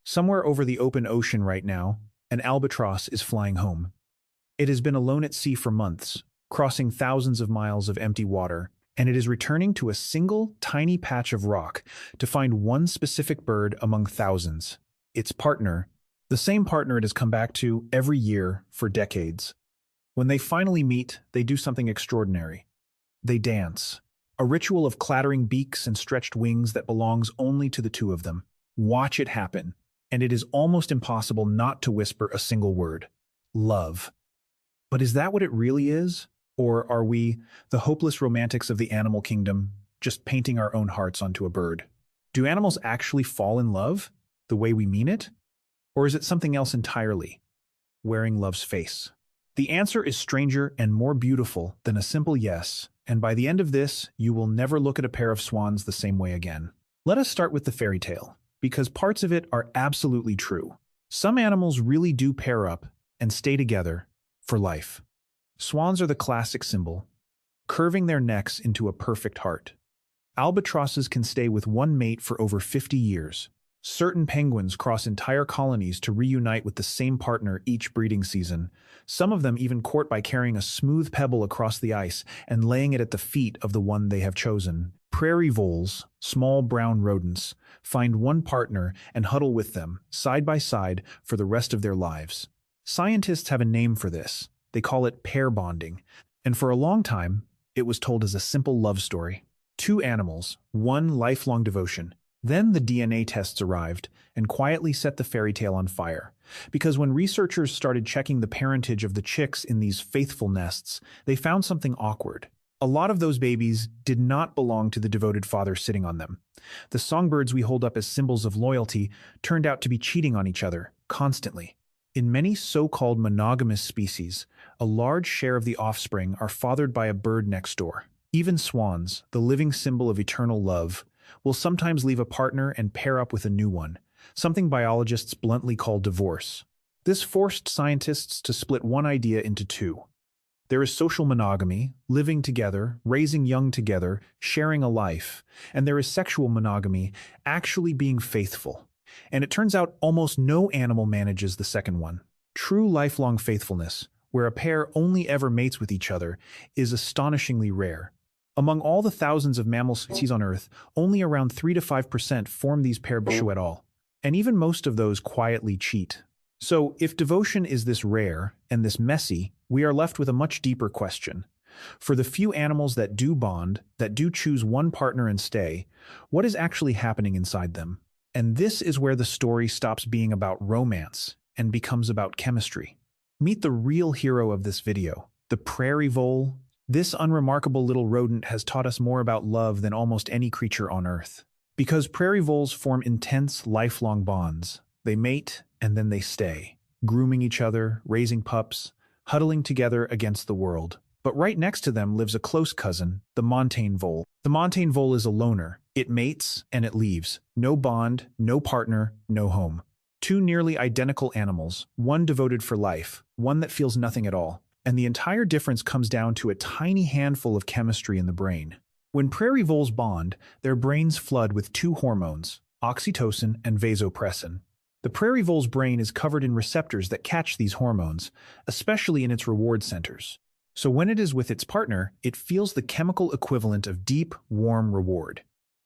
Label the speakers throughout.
Speaker 1: Somewhere over the open ocean right now, an albatross is flying home. It has been alone at sea for months, crossing thousands of miles of empty water, and it is returning to a single, tiny patch of rock to find one specific bird among thousands, its partner, the same partner it has come back to every year for decades. When they finally meet, they do something extraordinary. They dance, a ritual of clattering beaks and stretched wings that belongs only to the two of them. Watch it happen, and it is almost impossible not to whisper a single word: love. But is that what it really is? Or are we, the hopeless romantics of the animal kingdom, just painting our own hearts onto a bird? Do animals actually fall in love, the way we mean it? Or is it something else entirely? Wearing love's face. The answer is stranger and more beautiful than a simple yes, and by the end of this, you will never look at a pair of swans the same way again. Let us start with the fairy tale, because parts of it are absolutely true. Some animals really do pair up and stay together for life. Swans are the classic symbol, curving their necks into a perfect heart. Albatrosses can stay with one mate for over 50 years. Certain penguins cross entire colonies to reunite with the same partner each breeding season. Some of them even court by carrying a smooth pebble across the ice and laying it at the feet of the one they have chosen. Prairie voles, small brown rodents, find one partner and huddle with them, side by side, for the rest of their lives. Scientists have a name for this. They call it pair bonding, and for a long time, it was told as a simple love story. Two animals, one lifelong devotion. Then the DNA tests arrived and quietly set the fairy tale on fire. Because when researchers started checking the parentage of the chicks in these faithful nests, they found something awkward. A lot of those babies did not belong to the devoted father sitting on them. The songbirds we hold up as symbols of loyalty turned out to be cheating on each other, constantly. In many so-called monogamous species, a large share of the offspring are fathered by a bird next door. Even swans, the living symbol of eternal love, will sometimes leave a partner and pair up with a new one, something biologists bluntly call divorce. This forced scientists to split one idea into two. There is social monogamy, living together, raising young together, sharing a life, and there is sexual monogamy, actually being faithful. And it turns out almost no animal manages the second one. True lifelong faithfulness, where a pair only ever mates with each other, is astonishingly rare. Among all the thousands of mammal species on Earth, only around 3 to 5% form these pair at all. And even most of those quietly cheat. So, if devotion is this rare and this messy, we are left with a much deeper question. For the few animals that do bond, that do choose one partner and stay, what is actually happening inside them? And this is where the story stops being about romance and becomes about chemistry. Meet the real hero of this video, the prairie vole. This unremarkable little rodent has taught us more about love than almost any creature on Earth. Because prairie voles form intense, lifelong bonds. They mate and then they stay, grooming each other, raising pups, huddling together against the world. But right next to them lives a close cousin, the montane vole. The montane vole is a loner. It mates and it leaves. No bond, no partner, no home. Two nearly identical animals, one devoted for life, one that feels nothing at all. And the entire difference comes down to a tiny handful of chemistry in the brain. When prairie voles bond, their brains flood with two hormones, oxytocin and vasopressin. The prairie vole's brain is covered in receptors that catch these hormones, especially in its reward centers. So when it is with its partner, it feels the chemical equivalent of deep, warm reward.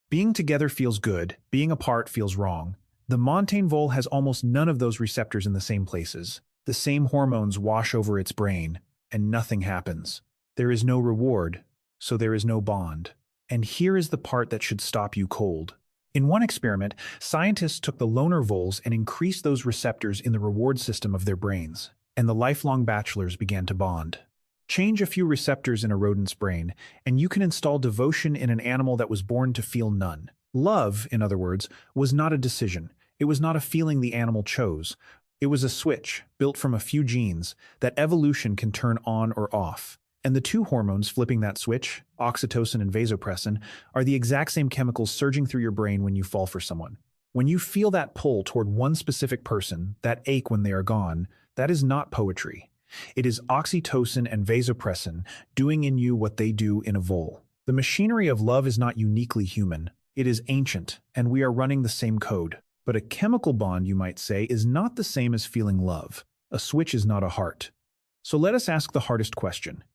Speaker 1: Being together feels good, being apart feels wrong. The montane vole has almost none of those receptors in the same places. The same hormones wash over its brain, and nothing happens. There is no reward, so there is no bond. And here is the part that should stop you cold. In one experiment, scientists took the loner voles and increased those receptors in the reward system of their brains, and the lifelong bachelors began to bond. Change a few receptors in a rodent's brain, and you can install devotion in an animal that was born to feel none. Love, in other words, was not a decision. It was not a feeling the animal chose. It was a switch, built from a few genes, that evolution can turn on or off. And the two hormones flipping that switch, oxytocin and vasopressin, are the exact same chemicals surging through your brain when you fall for someone. When you feel that pull toward one specific person, that ache when they are gone, that is not poetry. It is oxytocin and vasopressin doing in you what they do in a vole. The machinery of love is not uniquely human. It is ancient, and we are running the same code. But a chemical bond, you might say, is not the same as feeling love. A switch is not a heart. So let us ask the hardest question.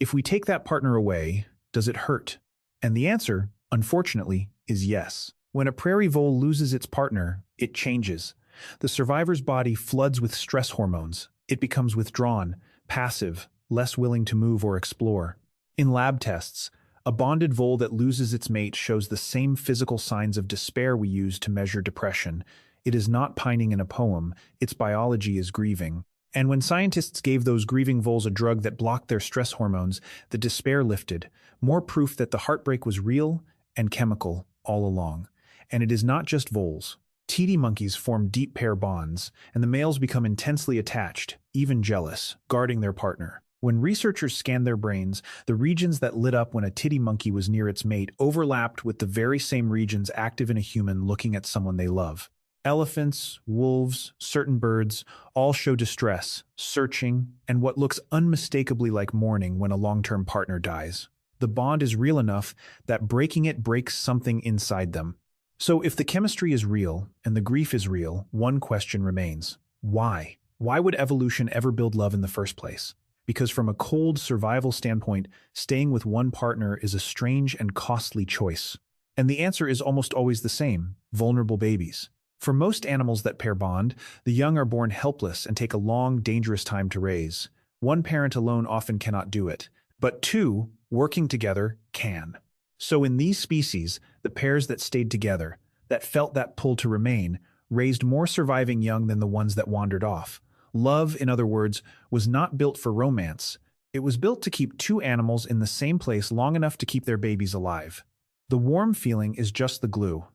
Speaker 1: If we take that partner away, does it hurt? And the answer, unfortunately, is yes. When a prairie vole loses its partner, it changes. The survivor's body floods with stress hormones. It becomes withdrawn, passive, less willing to move or explore. In lab tests, a bonded vole that loses its mate shows the same physical signs of despair we use to measure depression. It is not pining in a poem, its biology is grieving. And when scientists gave those grieving voles a drug that blocked their stress hormones, the despair lifted, more proof that the heartbreak was real and chemical all along. And it is not just voles. Teddy monkeys form deep pair bonds, and the males become intensely attached, even jealous, guarding their partner. When researchers scanned their brains, the regions that lit up when a titty monkey was near its mate overlapped with the very same regions active in a human looking at someone they love. Elephants, wolves, certain birds all show distress, searching, and what looks unmistakably like mourning when a long-term partner dies. The bond is real enough that breaking it breaks something inside them. So if the chemistry is real and the grief is real, one question remains. Why? Why would evolution ever build love in the first place? Because from a cold survival standpoint, staying with one partner is a strange and costly choice. And the answer is almost always the same: vulnerable babies. For most animals that pair bond, the young are born helpless and take a long, dangerous time to raise. One parent alone often cannot do it, but two, working together, can. So in these species, the pairs that stayed together, that felt that pull to remain, raised more surviving young than the ones that wandered off. Love, in other words, was not built for romance. It was built to keep two animals in the same place long enough to keep their babies alive. The warm feeling is just the glue.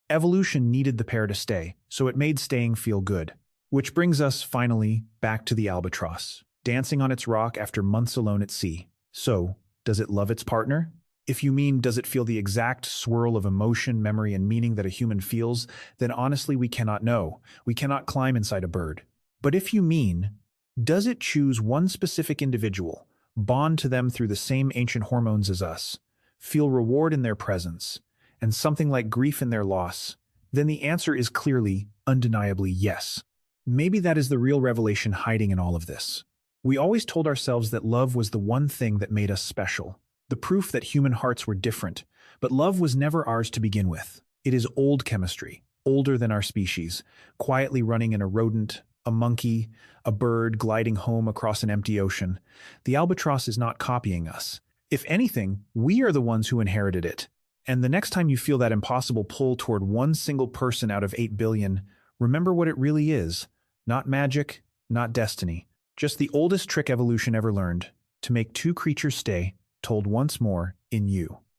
Speaker 1: Evolution needed the pair to stay, so it made staying feel good. Which brings us, finally, back to the albatross, dancing on its rock after months alone at sea. So, does it love its partner? If you mean, does it feel the exact swirl of emotion, memory, and meaning that a human feels, then honestly we cannot know. We cannot climb inside a bird. But if you mean, does it choose one specific individual, bond to them through the same ancient hormones as us, feel reward in their presence, and something like grief in their loss, then the answer is clearly, undeniably yes. Maybe that is the real revelation hiding in all of this. We always told ourselves that love was the one thing that made us special, the proof that human hearts were different, but love was never ours to begin with. It is old chemistry, older than our species, quietly running in a rodent, a monkey, a bird gliding home across an empty ocean. The albatross is not copying us. If anything, we are the ones who inherited it. And the next time you feel that impossible pull toward one single person out of 8 billion, remember what it really is. Not magic, not destiny. Just the oldest trick evolution ever learned, to make two creatures stay, told once more, in you.